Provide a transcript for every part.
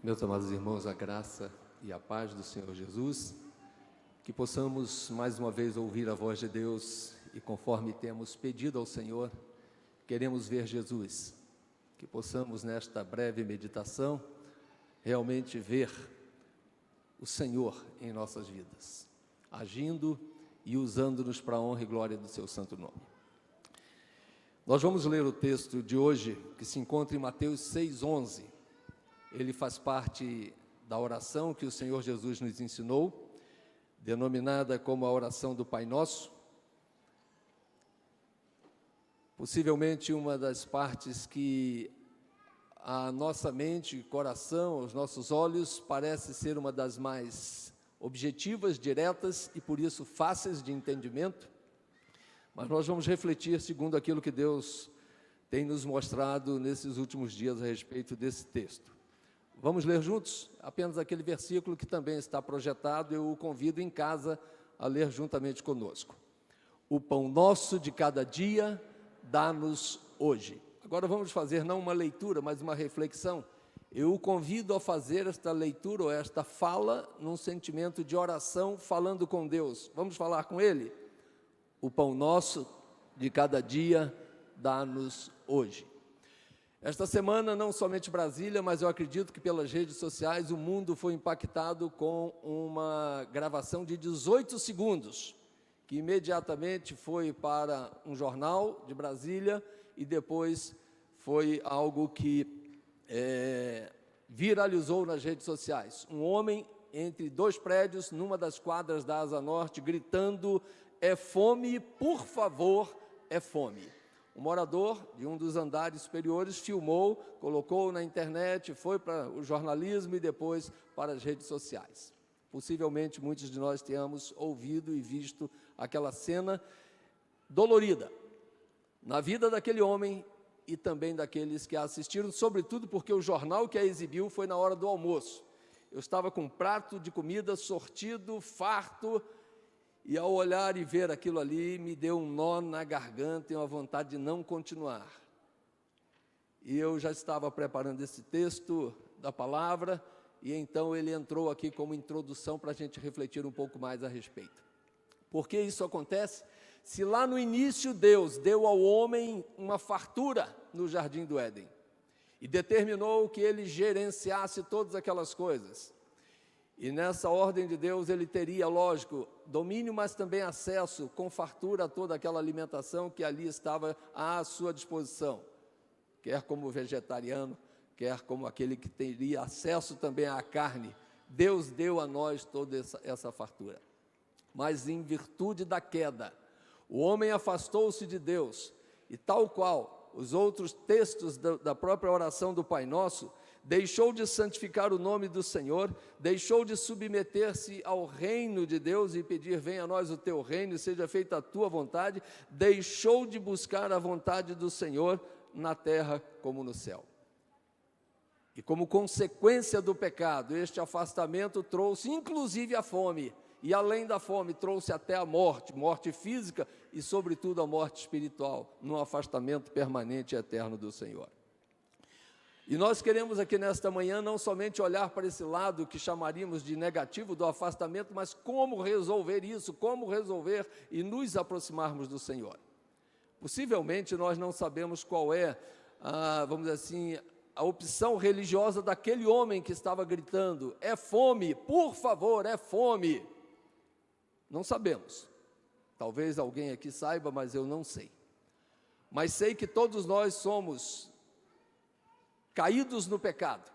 Meus amados irmãos, a graça e a paz do Senhor Jesus, que possamos mais uma vez ouvir a voz de Deus e, conforme temos pedido ao Senhor, queremos ver Jesus, que possamos nesta breve meditação realmente ver o Senhor em nossas vidas, agindo e usando-nos para a honra e glória do seu santo nome. Nós vamos ler o texto de hoje, que se encontra em Mateus 6,11. Ele faz parte da oração que o Senhor Jesus nos ensinou, denominada como a oração do Pai Nosso. Possivelmente uma das partes que a nossa mente, coração, os nossos olhos, parece ser uma das mais objetivas, diretas e por isso fáceis de entendimento. Mas nós vamos refletir segundo aquilo que Deus tem nos mostrado nesses últimos dias a respeito desse texto. Vamos ler juntos apenas aquele versículo que também está projetado. Eu o convido em casa a ler juntamente conosco. O pão nosso de cada dia dá-nos hoje. Agora vamos fazer não uma leitura, mas uma reflexão. Eu o convido a fazer esta leitura ou esta fala num sentimento de oração, falando com Deus. Vamos falar com Ele? O pão nosso de cada dia dá-nos hoje. Esta semana, não somente Brasília, mas eu acredito que pelas redes sociais, o mundo foi impactado com uma gravação de 18 segundos, que imediatamente foi para um jornal de Brasília e depois foi algo que viralizou nas redes sociais. Um homem entre dois prédios, numa das quadras da Asa Norte, gritando: "É fome, por favor, é fome". Um morador de um dos andares superiores filmou, colocou na internet, foi para o jornalismo e depois para as redes sociais. Possivelmente muitos de nós tenhamos ouvido e visto aquela cena dolorida na vida daquele homem e também daqueles que a assistiram, sobretudo porque o jornal que a exibiu foi na hora do almoço. Eu estava com um prato de comida sortido, farto, e ao olhar e ver aquilo ali, me deu um nó na garganta e uma vontade de não continuar. E eu já estava preparando esse texto da palavra, e então ele entrou aqui como introdução para a gente refletir um pouco mais a respeito. Por que isso acontece? Se lá no início Deus deu ao homem uma fartura no Jardim do Éden, e determinou que ele gerenciasse todas aquelas coisas, e nessa ordem de Deus ele teria, lógico, domínio, mas também acesso com fartura a toda aquela alimentação que ali estava à sua disposição, quer como vegetariano, quer como aquele que teria acesso também à carne. Deus deu a nós toda essa fartura. Mas em virtude da queda, o homem afastou-se de Deus, e tal qual os outros textos da própria oração do Pai Nosso, deixou de santificar o nome do Senhor, deixou de submeter-se ao reino de Deus e pedir: venha a nós o teu reino e seja feita a tua vontade, deixou de buscar a vontade do Senhor na terra como no céu. E como consequência do pecado, este afastamento trouxe inclusive a fome, e além da fome trouxe até a morte física e sobretudo a morte espiritual, num afastamento permanente e eterno do Senhor. E nós queremos aqui nesta manhã não somente olhar para esse lado que chamaríamos de negativo do afastamento, mas como resolver isso, como resolver e nos aproximarmos do Senhor. Possivelmente nós não sabemos qual é, vamos dizer assim, a opção religiosa daquele homem que estava gritando: "É fome, por favor, é fome". Não sabemos. Talvez alguém aqui saiba, mas eu não sei. Mas sei que todos nós somos caídos no pecado,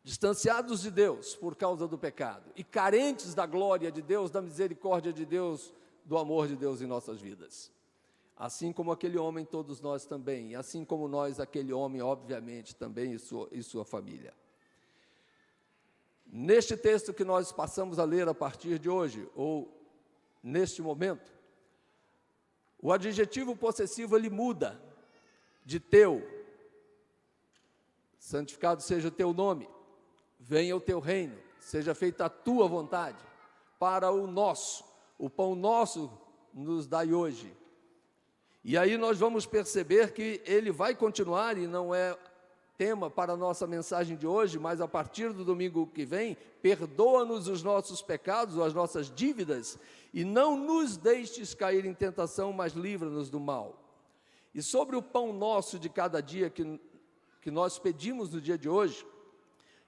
distanciados de Deus por causa do pecado e carentes da glória de Deus, da misericórdia de Deus, do amor de Deus em nossas vidas. Assim como aquele homem, todos nós também, e assim como nós, aquele homem, obviamente, também e sua família. Neste texto que nós passamos a ler a partir de hoje, ou neste momento, o adjetivo possessivo ele muda de teu. Santificado seja o teu nome, venha o teu reino, seja feita a tua vontade, para o nosso, o pão nosso nos dai hoje. E aí nós vamos perceber que ele vai continuar, e não é tema para a nossa mensagem de hoje, mas a partir do domingo que vem, perdoa-nos os nossos pecados, ou as nossas dívidas, e não nos deixes cair em tentação, mas livra-nos do mal. E sobre o pão nosso de cada dia que nós pedimos no dia de hoje,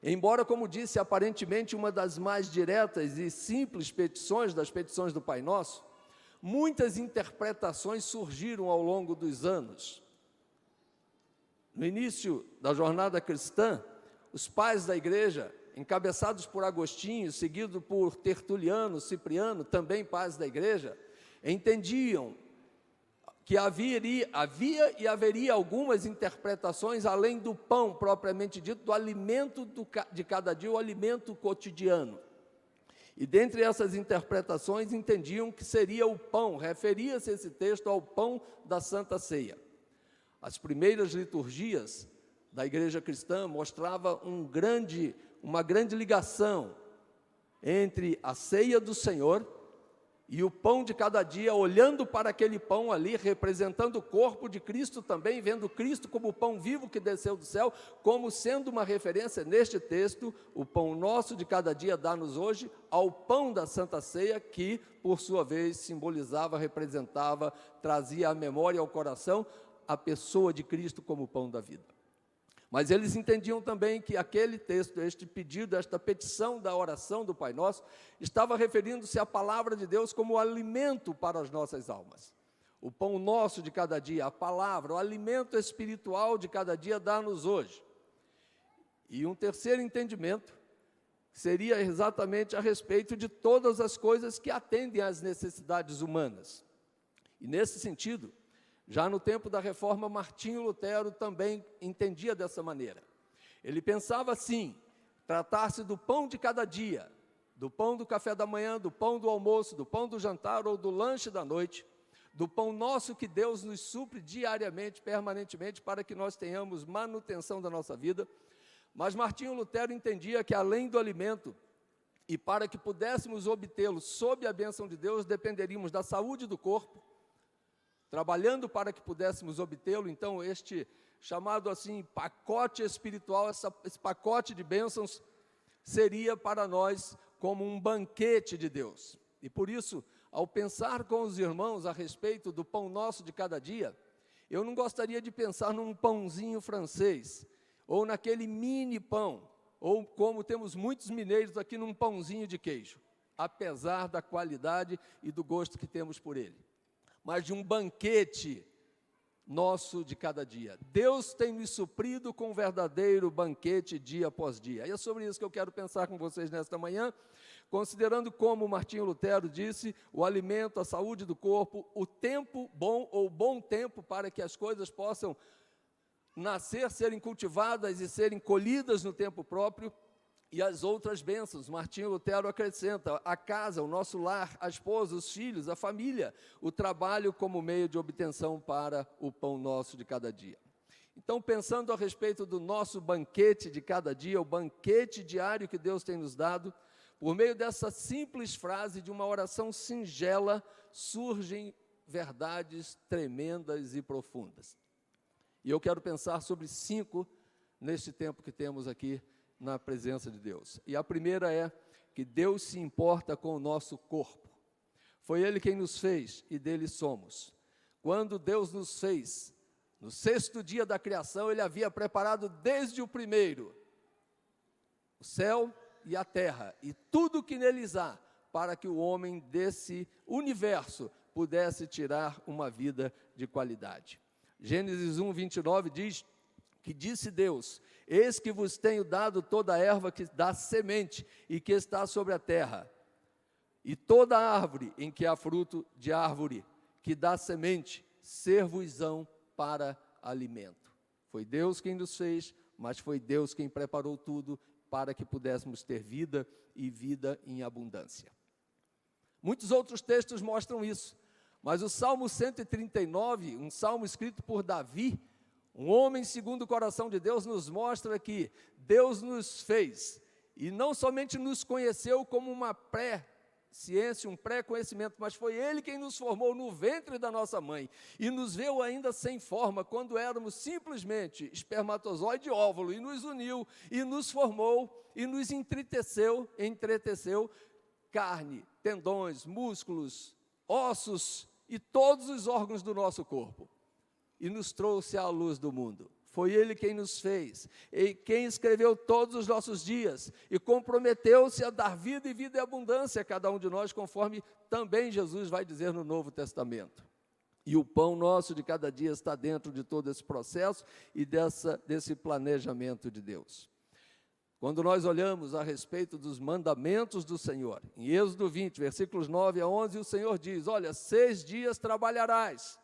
embora, como disse, aparentemente uma das mais diretas e simples petições das petições do Pai Nosso, muitas interpretações surgiram ao longo dos anos. No início da jornada cristã, os pais da igreja, encabeçados por Agostinho, seguido por Tertuliano, Cipriano, também pais da igreja, entendiam que havia e haveria algumas interpretações além do pão propriamente dito, do alimento de cada dia, o alimento cotidiano. E dentre essas interpretações entendiam que seria o pão, referia-se esse texto ao pão da Santa Ceia. As primeiras liturgias da igreja cristã mostravam uma grande ligação entre a ceia do Senhor e o pão de cada dia, olhando para aquele pão ali, representando o corpo de Cristo também, vendo Cristo como o pão vivo que desceu do céu, como sendo uma referência neste texto, o pão nosso de cada dia dá-nos hoje, ao pão da Santa Ceia, que, por sua vez, simbolizava, representava, trazia à memória e ao coração a pessoa de Cristo como o pão da vida. Mas eles entendiam também que aquele texto, este pedido, esta petição da oração do Pai Nosso, estava referindo-se à palavra de Deus como alimento para as nossas almas. O pão nosso de cada dia, a palavra, o alimento espiritual de cada dia dá-nos hoje. E um terceiro entendimento seria exatamente a respeito de todas as coisas que atendem às necessidades humanas. E nesse sentido, já no tempo da Reforma, Martinho Lutero também entendia dessa maneira. Ele pensava assim: tratar-se do pão de cada dia, do pão do café da manhã, do pão do almoço, do pão do jantar ou do lanche da noite, do pão nosso que Deus nos supre diariamente, permanentemente, para que nós tenhamos manutenção da nossa vida. Mas Martinho Lutero entendia que além do alimento, e para que pudéssemos obtê-lo sob a bênção de Deus, dependeríamos da saúde do corpo, trabalhando para que pudéssemos obtê-lo. Então, este chamado assim pacote espiritual, esse pacote de bênçãos, seria para nós como um banquete de Deus. E por isso, ao pensar com os irmãos a respeito do pão nosso de cada dia, eu não gostaria de pensar num pãozinho francês, ou naquele mini pão, ou como temos muitos mineiros aqui, num pãozinho de queijo, apesar da qualidade e do gosto que temos por ele, mas de um banquete nosso de cada dia. Deus tem nos suprido com um verdadeiro banquete dia após dia. E é sobre isso que eu quero pensar com vocês nesta manhã, considerando como Martinho Lutero disse, o alimento, a saúde do corpo, o tempo bom ou bom tempo para que as coisas possam nascer, serem cultivadas e serem colhidas no tempo próprio, e as outras bênçãos. Martinho Lutero acrescenta: a casa, o nosso lar, a esposa, os filhos, a família, o trabalho como meio de obtenção para o pão nosso de cada dia. Então, pensando a respeito do nosso banquete de cada dia, o banquete diário que Deus tem nos dado, por meio dessa simples frase de uma oração singela, surgem verdades tremendas e profundas. E eu quero pensar sobre 5 neste tempo que temos aqui na presença de Deus. E a primeira é que Deus se importa com o nosso corpo. Foi Ele quem nos fez e dele somos. Quando Deus nos fez, no 6º dia da criação, Ele havia preparado desde o primeiro o céu e a terra e tudo que neles há, para que o homem desse universo pudesse tirar uma vida de qualidade. Gênesis 1:29 diz que disse Deus: eis que vos tenho dado toda a erva que dá semente e que está sobre a terra, e toda árvore em que há fruto de árvore que dá semente, ser-vos-ão para alimento. Foi Deus quem nos fez, mas foi Deus quem preparou tudo para que pudéssemos ter vida e vida em abundância. Muitos outros textos mostram isso, mas o Salmo 139, um salmo escrito por Davi, um homem segundo o coração de Deus, nos mostra que Deus nos fez, e não somente nos conheceu como uma ciência, um pré-conhecimento, mas foi Ele quem nos formou no ventre da nossa mãe e nos viu ainda sem forma, quando éramos simplesmente espermatozoide e óvulo, e nos uniu, e nos formou, e nos entreteceu carne, tendões, músculos, ossos e todos os órgãos do nosso corpo, e nos trouxe à luz do mundo. Foi Ele quem nos fez, e quem escreveu todos os nossos dias, e comprometeu-se a dar vida e vida em abundância a cada um de nós, conforme também Jesus vai dizer no Novo Testamento. E o pão nosso de cada dia está dentro de todo esse processo e desse planejamento de Deus. Quando nós olhamos a respeito dos mandamentos do Senhor, em Êxodo 20, versículos 9 a 11, o Senhor diz: olha, 6 dias trabalharás,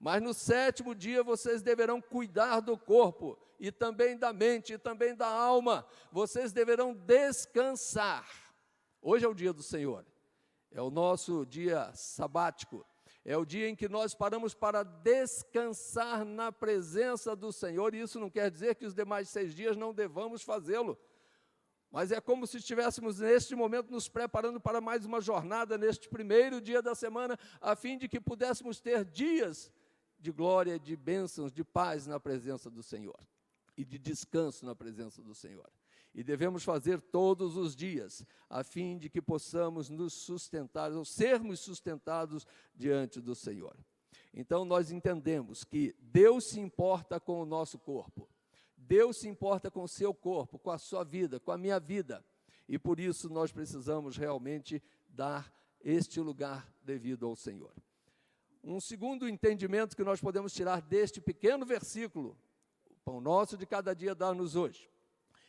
mas no 7º dia vocês deverão cuidar do corpo, e também da mente, e também da alma. Vocês deverão descansar. Hoje é o dia do Senhor, é o nosso dia sabático, é o dia em que nós paramos para descansar na presença do Senhor, e isso não quer dizer que os demais 6 dias não devamos fazê-lo, mas é como se estivéssemos neste momento nos preparando para mais uma jornada, neste primeiro dia da semana, a fim de que pudéssemos ter dias de glória, de bênçãos, de paz na presença do Senhor, e de descanso na presença do Senhor. E devemos fazer todos os dias, a fim de que possamos nos sustentar, ou sermos sustentados diante do Senhor. Então nós entendemos que Deus se importa com o nosso corpo, Deus se importa com o seu corpo, com a sua vida, com a minha vida, e por isso nós precisamos realmente dar este lugar devido ao Senhor. Um segundo entendimento que nós podemos tirar deste pequeno versículo, o pão nosso de cada dia dá-nos hoje,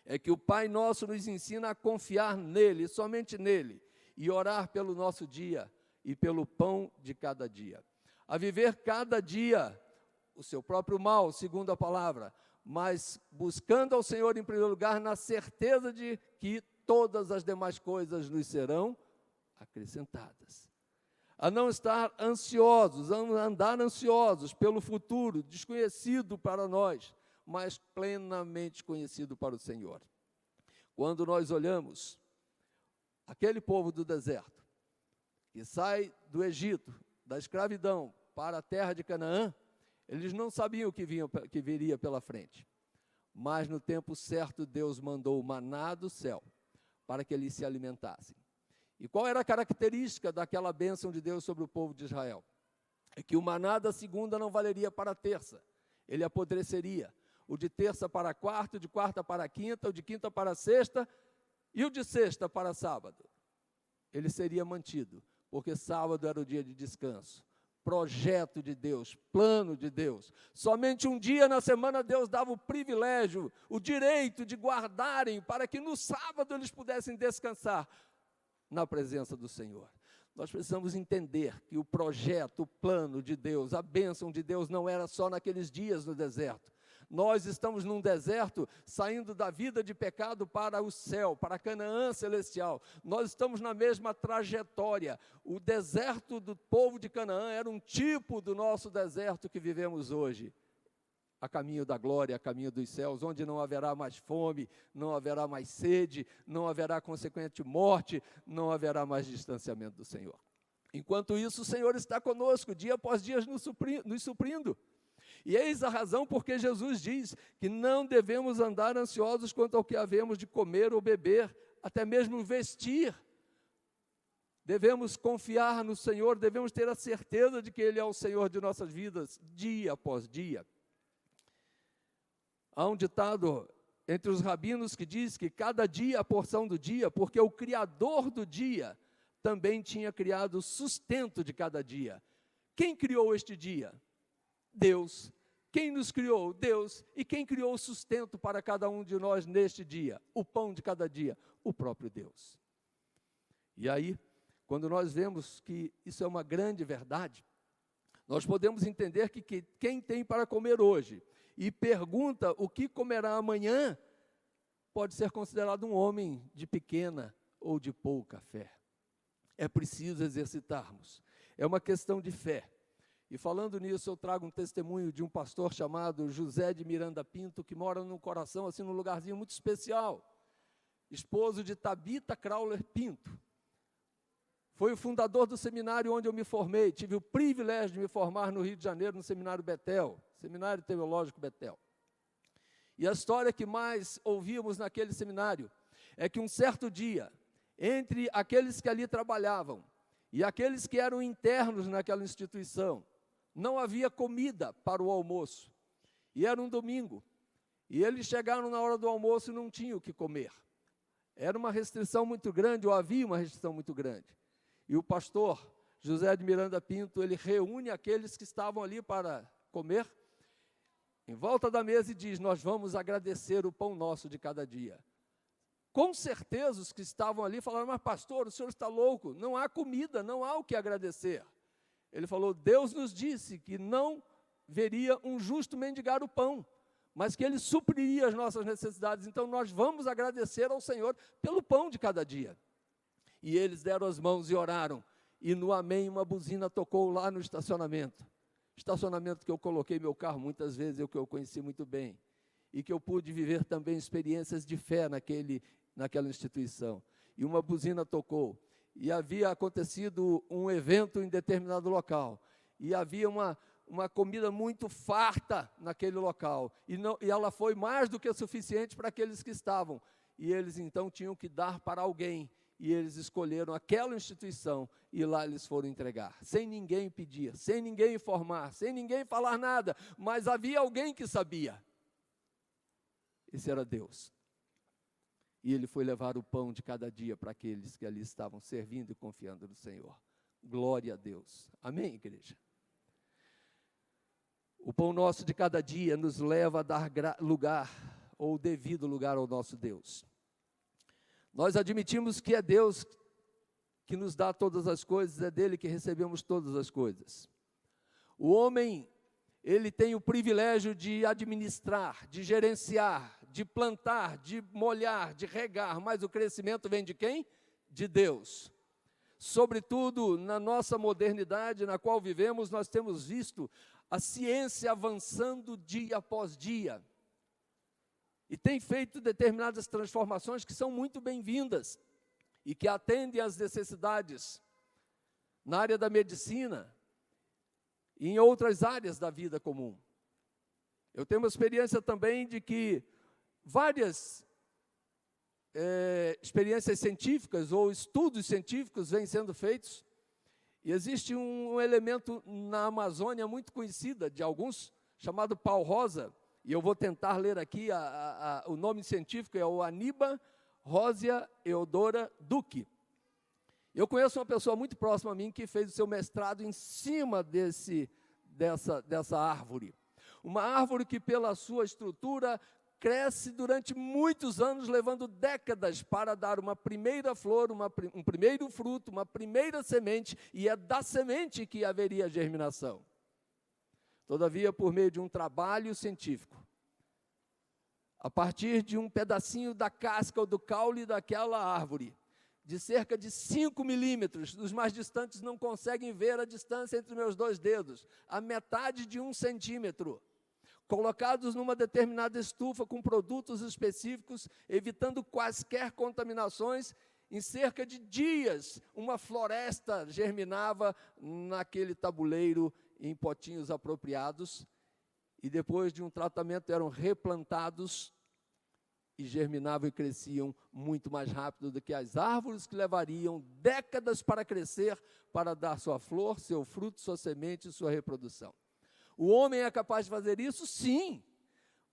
é que o Pai nosso nos ensina a confiar nele, somente nele, e orar pelo nosso dia e pelo pão de cada dia. A viver cada dia o seu próprio mal, segundo a palavra, mas buscando ao Senhor em primeiro lugar, na certeza de que todas as demais coisas nos serão acrescentadas. A não estar ansiosos, a andar ansiosos pelo futuro, desconhecido para nós, mas plenamente conhecido para o Senhor. Quando nós olhamos aquele povo do deserto, que sai do Egito, da escravidão, para a terra de Canaã, eles não sabiam o que viria pela frente, mas no tempo certo Deus mandou o maná do céu, para que eles se alimentassem. E qual era a característica daquela bênção de Deus sobre o povo de Israel? É que o maná da segunda não valeria para a terça, ele apodreceria. O de terça para a quarta, o de quarta para a quinta, o de quinta para a sexta, e o de sexta para sábado. Ele seria mantido, porque sábado era o dia de descanso. Projeto de Deus, plano de Deus. Somente um dia na semana Deus dava o privilégio, o direito de guardarem, para que no sábado eles pudessem descansar na presença do Senhor. Nós precisamos entender que o projeto, o plano de Deus, a bênção de Deus não era só naqueles dias no deserto. Nós estamos num deserto, saindo da vida de pecado para o céu, para a Canaã celestial. Nós estamos na mesma trajetória. O deserto do povo de Canaã era um tipo do nosso deserto que vivemos hoje. A caminho da glória, a caminho dos céus, onde não haverá mais fome, não haverá mais sede, não haverá consequente morte, não haverá mais distanciamento do Senhor. Enquanto isso, o Senhor está conosco, dia após dia nos suprindo. E eis a razão porque Jesus diz que não devemos andar ansiosos quanto ao que havemos de comer ou beber, até mesmo vestir. Devemos confiar no Senhor, devemos ter a certeza de que Ele é o Senhor de nossas vidas, dia após dia. Há um ditado entre os rabinos que diz que cada dia é a porção do dia, porque o Criador do dia também tinha criado o sustento de cada dia. Quem criou este dia? Deus. Quem nos criou? Deus. E quem criou o sustento para cada um de nós neste dia? O pão de cada dia? O próprio Deus. E aí, quando nós vemos que isso é uma grande verdade, nós podemos entender que quem tem para comer hoje e pergunta o que comerá amanhã, pode ser considerado um homem de pequena ou de pouca fé. É preciso exercitarmos. É uma questão de fé. E falando nisso, eu trago um testemunho de um pastor chamado José de Miranda Pinto, que mora num coração, assim, num lugarzinho muito especial. Esposo de Tabita Crowler Pinto. Foi o fundador do seminário onde eu me formei. Tive o privilégio de me formar no Rio de Janeiro, no Seminário Betel, Seminário Teológico Betel. E a história que mais ouvíamos naquele seminário é que um certo dia, entre aqueles que ali trabalhavam e aqueles que eram internos naquela instituição, não havia comida para o almoço. E era um domingo. E eles chegaram na hora do almoço e não tinham o que comer. Era uma restrição muito grande, ou havia uma restrição muito grande. E o pastor José de Miranda Pinto, ele reúne aqueles que estavam ali para comer, em volta da mesa e diz: nós vamos agradecer o pão nosso de cada dia. Com certeza os que estavam ali falaram: mas pastor, o senhor está louco, não há comida, não há o que agradecer. Ele falou: Deus nos disse que não veria um justo mendigar o pão, mas que Ele supriria as nossas necessidades, então nós vamos agradecer ao Senhor pelo pão de cada dia. E eles deram as mãos e oraram, e no amém uma buzina tocou lá no estacionamento que eu coloquei meu carro muitas vezes, eu que eu conheci muito bem, e que eu pude viver também experiências de fé naquela instituição. E uma buzina tocou, e havia acontecido um evento em determinado local, e havia uma comida muito farta naquele local, e ela foi mais do que suficiente para aqueles que estavam, e eles então tinham que dar para alguém, e eles escolheram aquela instituição, e lá eles foram entregar, sem ninguém pedir, sem ninguém informar, sem ninguém falar nada, mas havia alguém que sabia. Esse era Deus. E Ele foi levar o pão de cada dia para aqueles que ali estavam servindo e confiando no Senhor. Glória a Deus. Amém, igreja? O pão nosso de cada dia nos leva a dar lugar, ou devido lugar ao nosso Deus. Nós admitimos que é Deus que nos dá todas as coisas, é dele que recebemos todas as coisas. O homem, ele tem o privilégio de administrar, de gerenciar, de plantar, de molhar, de regar, mas o crescimento vem de quem? De Deus. Sobretudo, na nossa modernidade, na qual vivemos, nós temos visto a ciência avançando dia após dia. E tem feito determinadas transformações que são muito bem-vindas e que atendem às necessidades na área da medicina e em outras áreas da vida comum. Eu tenho uma experiência também de que várias experiências científicas ou estudos científicos vêm sendo feitos, e existe um elemento na Amazônia muito conhecido de alguns, chamado pau-rosa, e eu vou tentar ler aqui, o nome científico é o Aniba Rosia Eudora Duque. Eu conheço uma pessoa muito próxima a mim que fez o seu mestrado em cima dessa árvore. Uma árvore que, pela sua estrutura, cresce durante muitos anos, levando décadas para dar uma primeira flor, um primeiro fruto, uma primeira semente, e é da semente que haveria germinação. Todavia, por meio de um trabalho científico, a partir de um pedacinho da casca ou do caule daquela árvore, de cerca de 5 milímetros, os mais distantes não conseguem ver a distância entre meus dois dedos, a metade de 1 centímetro, colocados numa determinada estufa com produtos específicos, evitando quaisquer contaminações, em cerca de dias, uma floresta germinava naquele tabuleiro em potinhos apropriados, e depois de um tratamento eram replantados e germinavam e cresciam muito mais rápido do que as árvores que levariam décadas para crescer, para dar sua flor, seu fruto, sua semente e sua reprodução. O homem é capaz de fazer isso? Sim,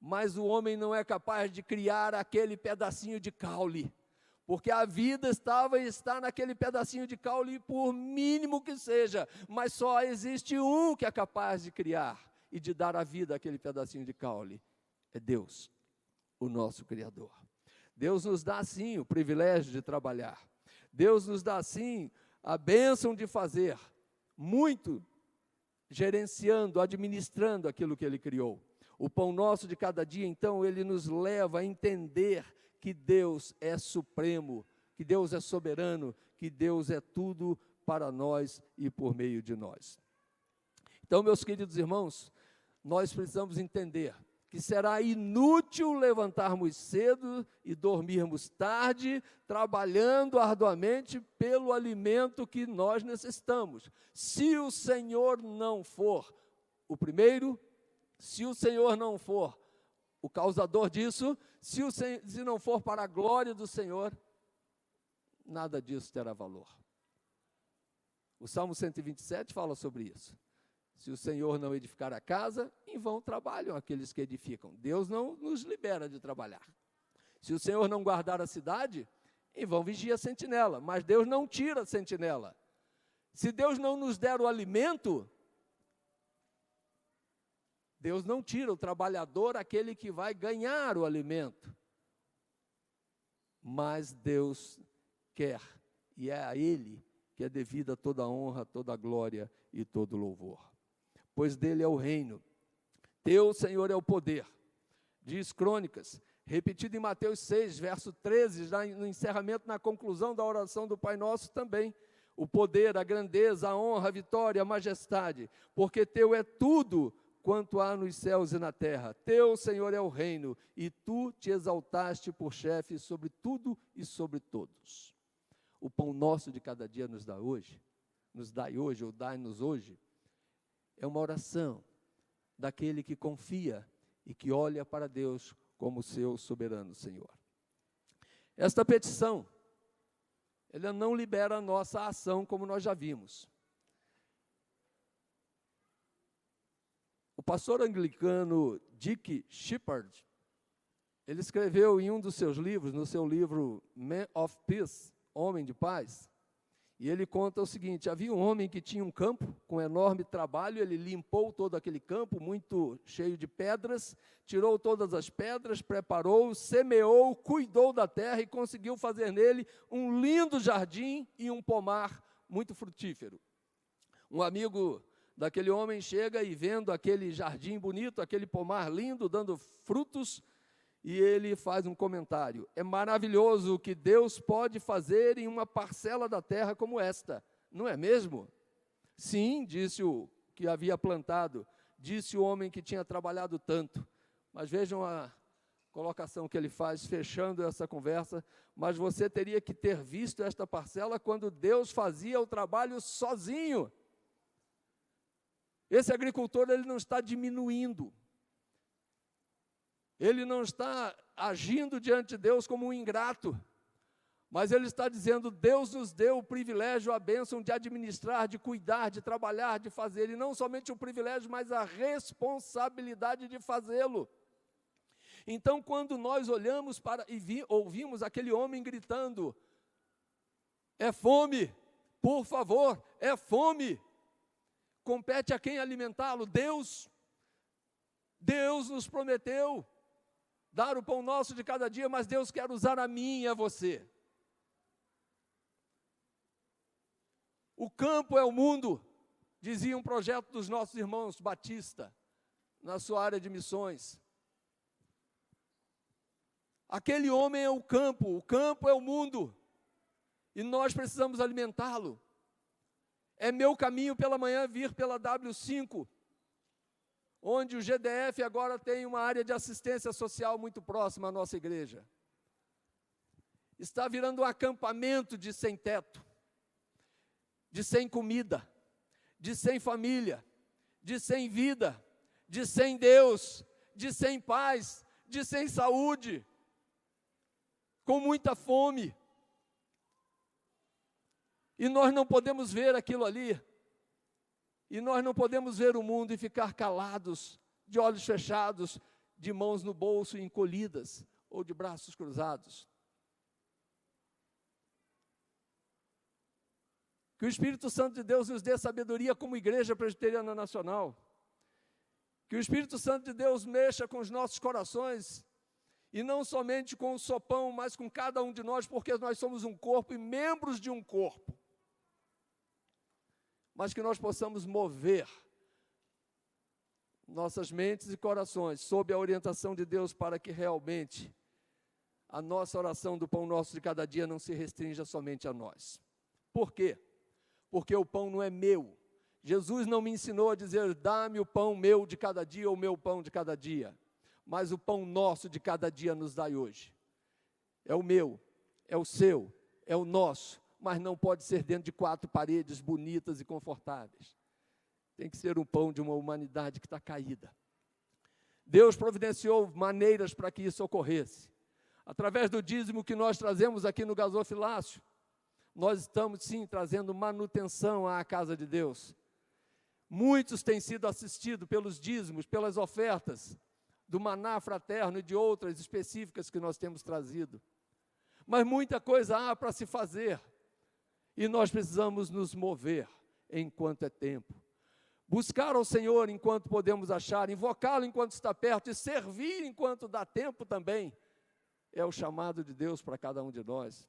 mas o homem não é capaz de criar aquele pedacinho de caule, porque a vida estava e está naquele pedacinho de caule, por mínimo que seja, mas só existe um que é capaz de criar e de dar a vida àquele pedacinho de caule, é Deus, o nosso Criador. Deus nos dá sim o privilégio de trabalhar, Deus nos dá sim a bênção de fazer muito, gerenciando, administrando aquilo que Ele criou. O pão nosso de cada dia, então, ele nos leva a entender que Deus é supremo, que Deus é soberano, que Deus é tudo para nós e por meio de nós. Então, meus queridos irmãos, nós precisamos entender que será inútil levantarmos cedo e dormirmos tarde, trabalhando arduamente pelo alimento que nós necessitamos. Se o Senhor não for o primeiro, se o Senhor não for o causador disso, se não for para a glória do Senhor, nada disso terá valor. O Salmo 127 fala sobre isso. Se o Senhor não edificar a casa, em vão trabalham aqueles que edificam. Deus não nos libera de trabalhar. Se o Senhor não guardar a cidade, em vão vigia a sentinela. Mas Deus não tira a sentinela. Se Deus não nos der o alimento, Deus não tira o trabalhador, aquele que vai ganhar o alimento. Mas Deus quer, e é a Ele que é devida toda a honra, toda a glória e todo o louvor. Pois dele é o reino, teu, Senhor, é o poder. Diz Crônicas, repetido em Mateus 6, verso 13, já no encerramento, na conclusão da oração do Pai Nosso também. O poder, a grandeza, a honra, a vitória, a majestade, porque teu é tudo quanto há nos céus e na terra. Teu, Senhor, é o reino, e tu te exaltaste por chefe sobre tudo e sobre todos. O pão nosso de cada dia nos dai hoje, ou dai-nos hoje, é uma oração daquele que confia e que olha para Deus como seu soberano Senhor. Esta petição, ela não libera a nossa ação, como nós já vimos. O pastor anglicano Dick Shepherd, ele escreveu em um dos seus livros, no seu livro Man of Peace, Homem de Paz, e ele conta o seguinte: havia um homem que tinha um campo com enorme trabalho, ele limpou todo aquele campo, muito cheio de pedras, tirou todas as pedras, preparou, semeou, cuidou da terra e conseguiu fazer nele um lindo jardim e um pomar muito frutífero. Um amigo daquele homem chega e, vendo aquele jardim bonito, aquele pomar lindo, dando frutos, e ele faz um comentário: é maravilhoso o que Deus pode fazer em uma parcela da terra como esta, não é mesmo? Sim, disse o que havia plantado, disse o homem que tinha trabalhado tanto. Mas vejam a colocação que ele faz, fechando essa conversa: mas você teria que ter visto esta parcela quando Deus fazia o trabalho sozinho. Esse agricultor, ele não está diminuindo, ele não está agindo diante de Deus como um ingrato, mas ele está dizendo: Deus nos deu o privilégio, a bênção de administrar, de cuidar, de trabalhar, de fazer, e não somente o privilégio, mas a responsabilidade de fazê-lo. Então, quando nós olhamos para e ouvimos aquele homem gritando: é fome, por favor, é fome, compete a quem alimentá-lo? Deus. Deus nos prometeu dar o pão nosso de cada dia, mas Deus quer usar a mim e a você. O campo é o mundo, dizia um projeto dos nossos irmãos Batista, na sua área de missões. Aquele homem é o campo é o mundo, e nós precisamos alimentá-lo. É meu caminho pela manhã vir pela W5, onde o GDF agora tem uma área de assistência social muito próxima à nossa igreja. Está virando um acampamento de sem teto, de sem comida, de sem família, de sem vida, de sem Deus, de sem paz, de sem saúde, com muita fome. E nós não podemos ver aquilo ali, e nós não podemos ver o mundo e ficar calados, de olhos fechados, de mãos no bolso encolhidas, ou de braços cruzados. Que o Espírito Santo de Deus nos dê sabedoria como Igreja Presbiteriana Nacional. Que o Espírito Santo de Deus mexa com os nossos corações, e não somente com o sopão, mas com cada um de nós, porque nós somos um corpo e membros de um corpo. Mas que nós possamos mover nossas mentes e corações sob a orientação de Deus, para que realmente a nossa oração do pão nosso de cada dia não se restrinja somente a nós. Por quê? Porque o pão não é meu. Jesus não me ensinou a dizer: dá-me o pão meu de cada dia, ou o meu pão de cada dia. mas o pão nosso de cada dia nos dai hoje. É o meu, é o seu, é o nosso, mas não pode ser dentro de 4 paredes bonitas e confortáveis. Tem que ser um pão de uma humanidade que está caída. Deus providenciou maneiras para que isso ocorresse. Através do dízimo que nós trazemos aqui no gasofilácio, nós estamos, sim, trazendo manutenção à casa de Deus. Muitos têm sido assistidos pelos dízimos, pelas ofertas do Maná Fraterno e de outras específicas que nós temos trazido. Mas muita coisa há para se fazer, e nós precisamos nos mover enquanto é tempo. Buscar ao Senhor enquanto podemos achar, invocá-lo enquanto está perto e servir enquanto dá tempo também, é o chamado de Deus para cada um de nós.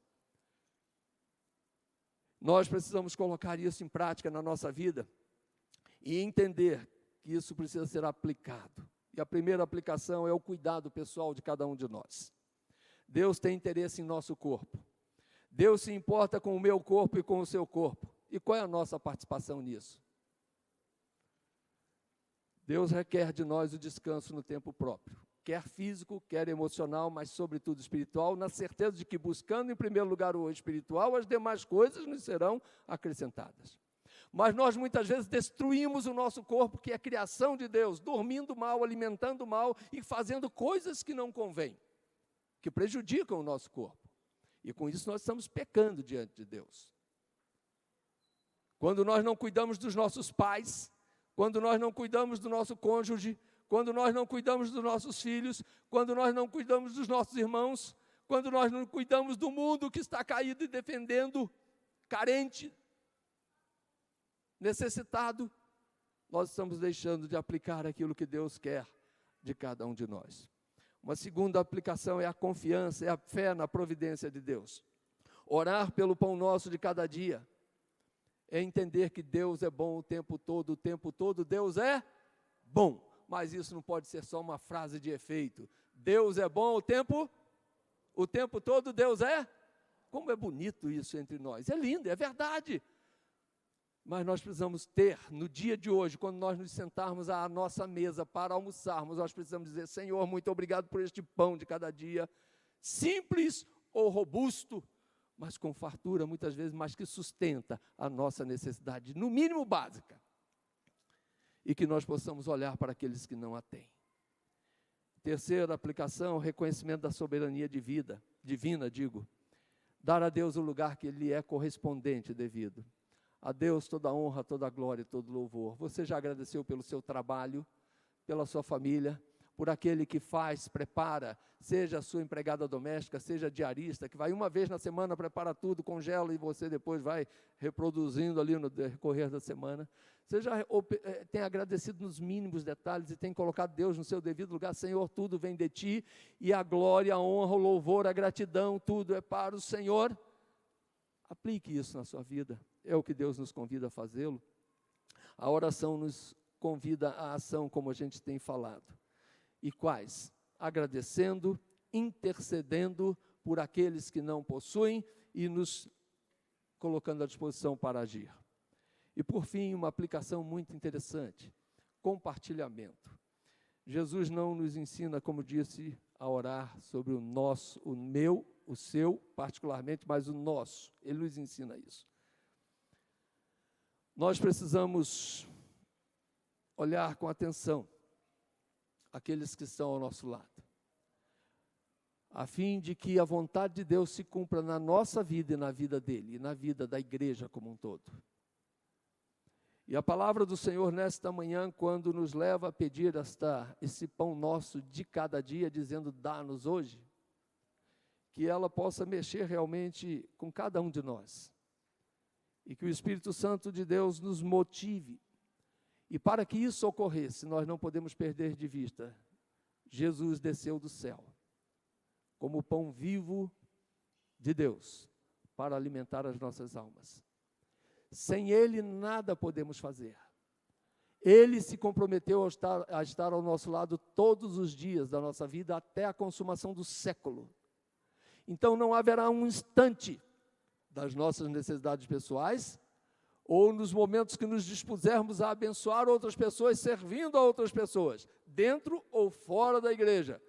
Nós precisamos colocar isso em prática na nossa vida e entender que isso precisa ser aplicado. E a primeira aplicação é o cuidado pessoal de cada um de nós. Deus tem interesse em nosso corpo. Deus se importa com o meu corpo e com o seu corpo. E qual é a nossa participação nisso? Deus requer de nós o descanso no tempo próprio, quer físico, quer emocional, mas sobretudo espiritual, na certeza de que buscando em primeiro lugar o espiritual, as demais coisas nos serão acrescentadas. Mas nós muitas vezes destruímos o nosso corpo, que é criação de Deus, dormindo mal, alimentando mal e fazendo coisas que não convêm, que prejudicam o nosso corpo. E com isso nós estamos pecando diante de Deus. Quando nós não cuidamos dos nossos pais, quando nós não cuidamos do nosso cônjuge, quando nós não cuidamos dos nossos filhos, quando nós não cuidamos dos nossos irmãos, quando nós não cuidamos do mundo que está caído e defendendo, carente, necessitado, nós estamos deixando de aplicar aquilo que Deus quer de cada um de nós. Uma segunda aplicação é a confiança, é a fé na providência de Deus. Orar pelo pão nosso de cada dia é entender que Deus é bom o tempo todo Deus é bom. Mas isso não pode ser só uma frase de efeito. Deus é bom o tempo todo Deus é. Como é bonito isso entre nós. É lindo, é verdade. Mas nós precisamos ter, no dia de hoje, quando nós nos sentarmos à nossa mesa para almoçarmos, nós precisamos dizer: Senhor, muito obrigado por este pão de cada dia, simples ou robusto, mas com fartura muitas vezes, mas que sustenta a nossa necessidade, no mínimo básica. E que nós possamos olhar para aqueles que não a têm. Terceira aplicação, reconhecimento da soberania divina, dar a Deus o lugar que lhe é correspondente devido. A Deus toda a honra, toda a glória e todo louvor. Você já agradeceu pelo seu trabalho, pela sua família, por aquele que faz, prepara, seja a sua empregada doméstica, seja diarista, que vai uma vez na semana, prepara tudo, congela e você depois vai reproduzindo ali no decorrer da semana. Você já tem agradecido nos mínimos detalhes e tem colocado Deus no seu devido lugar. Senhor, tudo vem de Ti e a glória, a honra, o louvor, a gratidão, tudo é para o Senhor. Aplique isso na sua vida, é o que Deus nos convida a fazê-lo. A oração nos convida à ação, como a gente tem falado. E quais? Agradecendo, intercedendo por aqueles que não possuem e nos colocando à disposição para agir. E por fim, uma aplicação muito interessante, compartilhamento. Jesus não nos ensina, como disse, a orar sobre o nosso, o meu, o seu, particularmente, mas o nosso. Ele nos ensina isso. Nós precisamos olhar com atenção aqueles que estão ao nosso lado, a fim de que a vontade de Deus se cumpra na nossa vida e na vida dele, e na vida da igreja como um todo. E a palavra do Senhor nesta manhã, quando nos leva a pedir esse pão nosso de cada dia, dizendo: dá-nos hoje, que ela possa mexer realmente com cada um de nós, e que o Espírito Santo de Deus nos motive. E para que isso ocorresse, nós não podemos perder de vista, Jesus desceu do céu, como o pão vivo de Deus, para alimentar as nossas almas. Sem Ele nada podemos fazer. Ele se comprometeu a estar ao nosso lado todos os dias da nossa vida, até a consumação do século. Então não haverá um instante das nossas necessidades pessoais, ou nos momentos que nos dispusermos a abençoar outras pessoas, servindo a outras pessoas, dentro ou fora da igreja,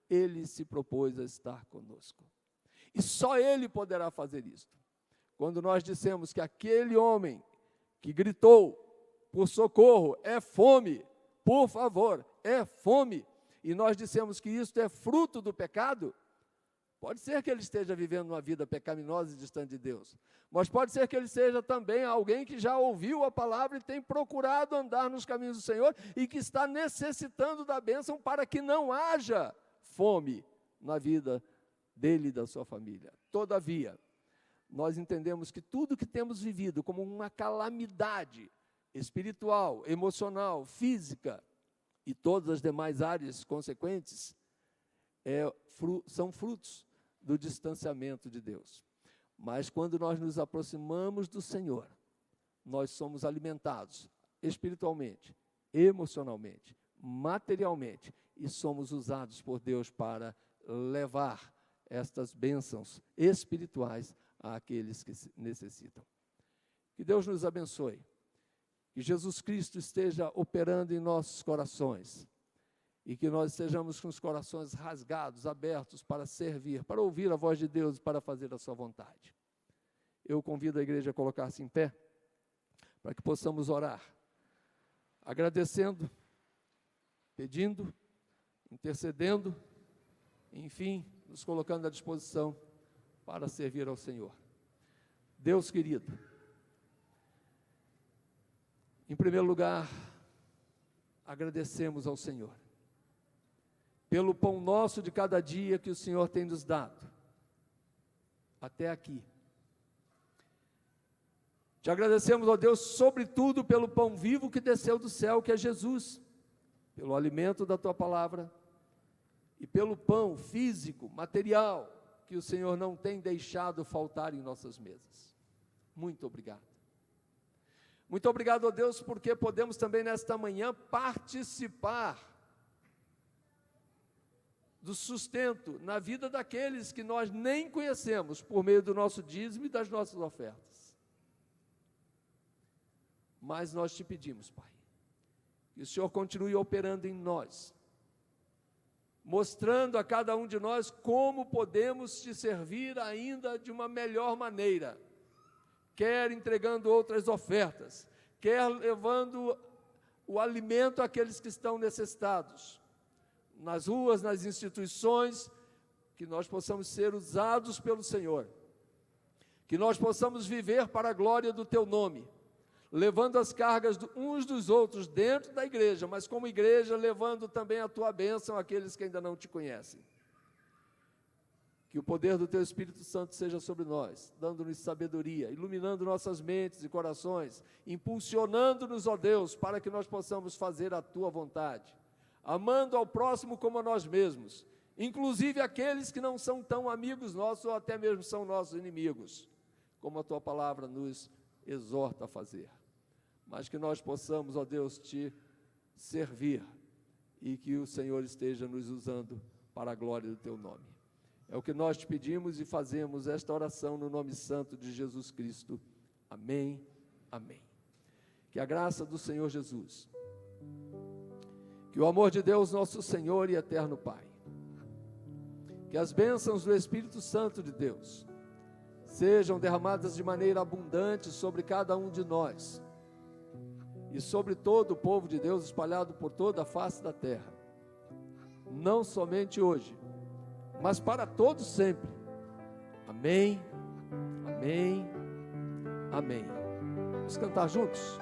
Ele se propôs a estar conosco. E só Ele poderá fazer isto. Quando nós dissemos que aquele homem que gritou por socorro, é fome, por favor, é fome, e nós dissemos que isto é fruto do pecado, pode ser que ele esteja vivendo uma vida pecaminosa e distante de Deus, mas pode ser que ele seja também alguém que já ouviu a palavra e tem procurado andar nos caminhos do Senhor e que está necessitando da bênção para que não haja fome na vida dele e da sua família. Todavia, nós entendemos que tudo que temos vivido como uma calamidade espiritual, emocional, física e todas as demais áreas consequentes são frutos do distanciamento de Deus. Mas quando nós nos aproximamos do Senhor, nós somos alimentados espiritualmente, emocionalmente, materialmente e somos usados por Deus para levar estas bênçãos espirituais àqueles que necessitam. Que Deus nos abençoe. Que Jesus Cristo esteja operando em nossos corações e que nós estejamos com os corações rasgados, abertos para servir, para ouvir a voz de Deus e para fazer a sua vontade. Eu convido a igreja a colocar-se em pé para que possamos orar, agradecendo, pedindo, intercedendo, enfim, nos colocando à disposição para servir ao Senhor. Deus querido, em primeiro lugar, agradecemos ao Senhor pelo pão nosso de cada dia que o Senhor tem nos dado até aqui. Te agradecemos, ó Deus, sobretudo pelo pão vivo que desceu do céu, que é Jesus, pelo alimento da Tua palavra e pelo pão físico, material, que o Senhor não tem deixado faltar em nossas mesas. Muito obrigado. Muito obrigado, ó Deus, porque podemos também nesta manhã participar do sustento na vida daqueles que nós nem conhecemos por meio do nosso dízimo e das nossas ofertas. Mas nós te pedimos, Pai, que o Senhor continue operando em nós, mostrando a cada um de nós como podemos te servir ainda de uma melhor maneira, quer entregando outras ofertas, quer levando o alimento àqueles que estão necessitados, nas ruas, nas instituições, que nós possamos ser usados pelo Senhor, que nós possamos viver para a glória do Teu nome, levando as cargas uns dos outros dentro da igreja, mas como igreja, levando também a Tua bênção àqueles que ainda não Te conhecem. Que o poder do Teu Espírito Santo seja sobre nós, dando-nos sabedoria, iluminando nossas mentes e corações, impulsionando-nos, ó Deus, para que nós possamos fazer a Tua vontade, amando ao próximo como a nós mesmos, inclusive aqueles que não são tão amigos nossos ou até mesmo são nossos inimigos, como a Tua palavra nos exorta a fazer. Mas que nós possamos, ó Deus, Te servir e que o Senhor esteja nos usando para a glória do Teu nome. É o que nós te pedimos e fazemos esta oração no nome santo de Jesus Cristo. Amém, amém. Que a graça do Senhor Jesus, que o amor de Deus nosso Senhor e eterno Pai, que as bênçãos do Espírito Santo de Deus sejam derramadas de maneira abundante sobre cada um de nós e sobre todo o povo de Deus espalhado por toda a face da terra, não somente hoje, mas para todos sempre. Amém, amém, amém. Vamos cantar juntos?